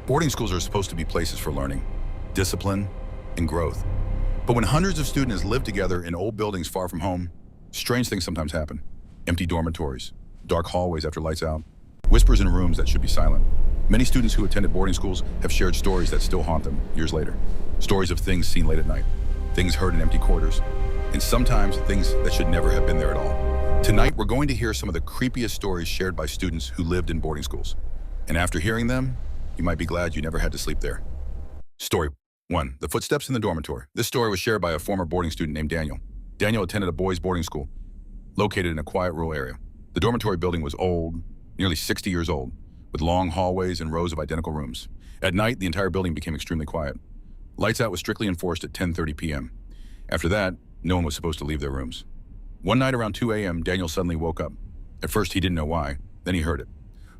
Boarding schools are supposed to be places for learning, discipline, and growth. But when hundreds of students live together in old buildings far from home, strange things sometimes happen. Empty dormitories, dark hallways after lights out, whispers in rooms that should be silent. Many students who attended boarding schools have shared stories that still haunt them years later. Stories of things seen late at night, things heard in empty corridors, and sometimes things that should never have been there at all. Tonight, we're going to hear some of the creepiest stories shared by students who lived in boarding schools. And after hearing them, you might be glad you never had to sleep there. Story 1. The footsteps in the dormitory. This story was shared by a former boarding student named Daniel. Daniel attended a boys' boarding school located in a quiet rural area. The dormitory building was old, nearly 60 years old, with long hallways and rows of identical rooms. At night, the entire building became extremely quiet. Lights out was strictly enforced at 10:30 p.m. After that, no one was supposed to leave their rooms. One night around 2 a.m., Daniel suddenly woke up. At first, he didn't know why. Then he heard it.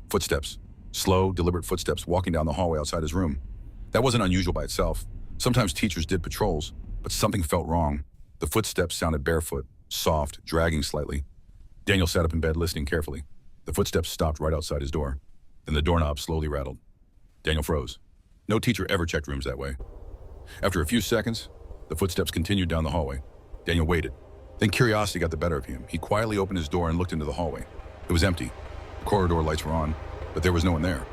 Footsteps. Slow, deliberate footsteps walking down the hallway outside his room. That wasn't unusual by itself. Sometimes teachers did patrols, but something felt wrong. The footsteps sounded barefoot, soft, dragging slightly. Daniel sat up in bed listening carefully. The footsteps stopped right outside his door. Then the doorknob slowly rattled. Daniel froze. No teacher ever checked rooms that way. After a few seconds, the footsteps continued down the hallway. Daniel waited. Then curiosity got the better of him. He quietly opened his door and looked into the hallway. It was empty. The corridor lights were on, but there was no one there.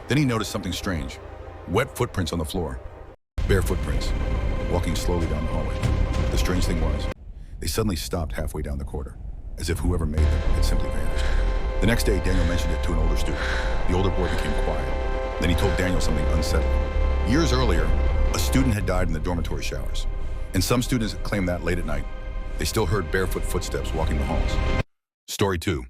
Then he noticed something strange. Wet footprints on the floor. Bare footprints, walking slowly down the hallway. The strange thing was, they suddenly stopped halfway down the corridor, as if whoever made them had simply vanished. The next day, Daniel mentioned it to an older student. The older boy became quiet. Then he told Daniel something unsettling. Years earlier, a student had died in the dormitory showers, and some students claimed that late at night, they still heard barefoot footsteps walking the halls. Story 2.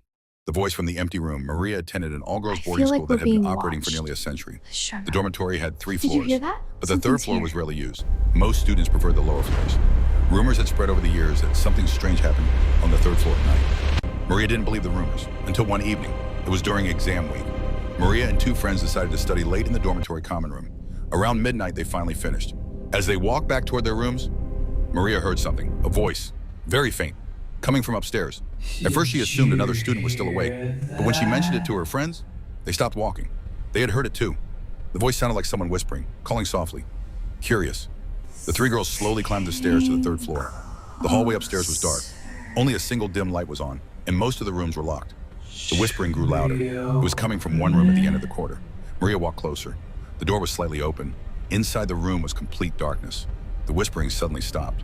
The voice from the empty room. Maria attended an all-girls boarding school that had been operating for nearly a century. The dormitory had 3 floors, Did you hear that? but the third floor was rarely used. Most students preferred the lower floors. Rumors had spread over the years that something strange happened on the 3rd floor at night. Maria didn't believe the rumors until one evening. It was during exam week. Maria and 2 friends decided to study late in the dormitory common room. Around midnight, they finally finished. As they walked back toward their rooms, Maria heard something, a voice, very faint, coming from upstairs. At first, she assumed another student was still awake, but when she mentioned it to her friends, they stopped walking. They had heard it too. The voice sounded like someone whispering, calling softly. Curious, the 3 girls slowly climbed the stairs to the 3rd floor. The hallway upstairs was dark. Only a single dim light was on, and most of the rooms were locked. The whispering grew louder. It was coming from one room at the end of the corridor. Maria walked closer. The door was slightly open. Inside the room was complete darkness. The whispering suddenly stopped.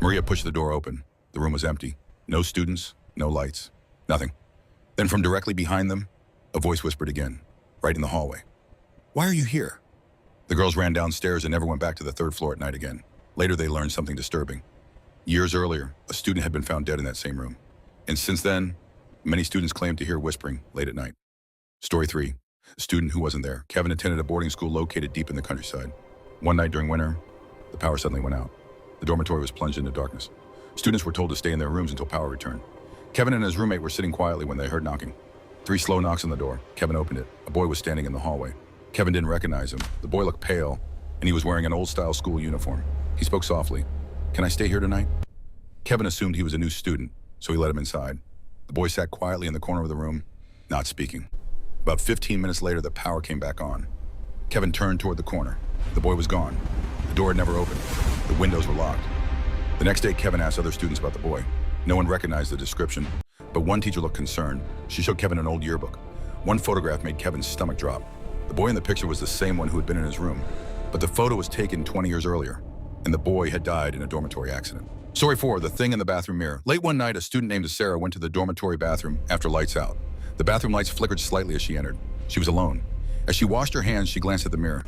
Maria pushed the door open. The room was empty. No students, no lights, nothing. Then from directly behind them, a voice whispered again, right in the hallway. "Why are you here?" The girls ran downstairs and never went back to the 3rd floor at night again. Later, they learned something disturbing. Years earlier, a student had been found dead in that same room. And since then, many students claimed to hear whispering late at night. Story 3. A student who wasn't there. Kevin attended a boarding school located deep in the countryside. One night during winter, the power suddenly went out. The dormitory was plunged into darkness. Students were told to stay in their rooms until power returned. Kevin and his roommate were sitting quietly when they heard knocking. 3 slow knocks on the door. Kevin opened it. A boy was standing in the hallway. Kevin didn't recognize him. The boy looked pale, and he was wearing an old-style school uniform. He spoke softly. "Can I stay here tonight?" Kevin assumed he was a new student, so he let him inside. The boy sat quietly in the corner of the room, not speaking. About 15 minutes later, the power came back on. Kevin turned toward the corner. The boy was gone. The door had never opened. The windows were locked. The next day, Kevin asked other students about the boy. No one recognized the description, but one teacher looked concerned. She showed Kevin an old yearbook. One photograph made Kevin's stomach drop. The boy in the picture was the same one who had been in his room, but the photo was taken 20 years earlier, and the boy had died in a dormitory accident. Story 4, the thing in the bathroom mirror. Late one night, a student named Sarah went to the dormitory bathroom after lights out. The bathroom lights flickered slightly as she entered. She was alone. As she washed her hands, she glanced at the mirror.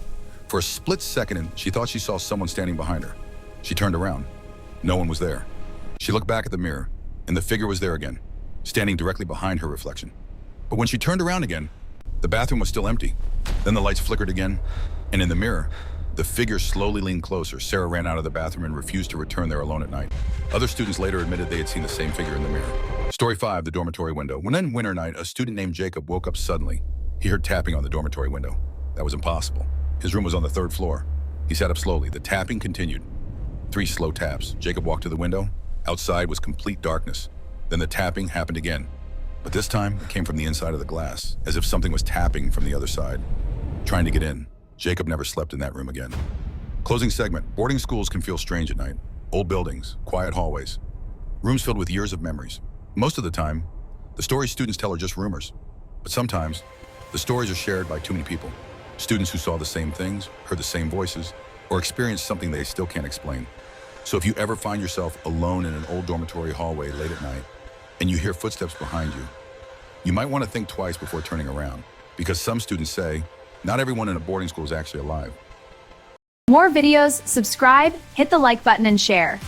For a split second, she thought she saw someone standing behind her. She turned around. No one was there. She looked back at the mirror, and the figure was there again, standing directly behind her reflection. But when she turned around again, the bathroom was still empty. Then the lights flickered again, and in the mirror, the figure slowly leaned closer. Sarah ran out of the bathroom and refused to return there alone at night. Other students later admitted they had seen the same figure in the mirror. Story 5, the dormitory window. One winter night, a student named Jacob woke up suddenly. He heard tapping on the dormitory window. That was impossible. His room was on the 3rd floor. He sat up slowly. The tapping continued. 3 slow taps. Jacob walked to the window. Outside was complete darkness. Then the tapping happened again. But this time, it came from the inside of the glass, as if something was tapping from the other side, trying to get in. Jacob never slept in that room again. Closing segment. Boarding schools can feel strange at night. Old buildings, quiet hallways, rooms filled with years of memories. Most of the time, the stories students tell are just rumors. But sometimes, the stories are shared by too many people. Students who saw the same things, heard the same voices, or experienced something they still can't explain. So if you ever find yourself alone in an old dormitory hallway late at night, and you hear footsteps behind you, you might want to think twice before turning around, because some students say, not everyone in a boarding school is actually alive. More videos, subscribe, hit the like button and share.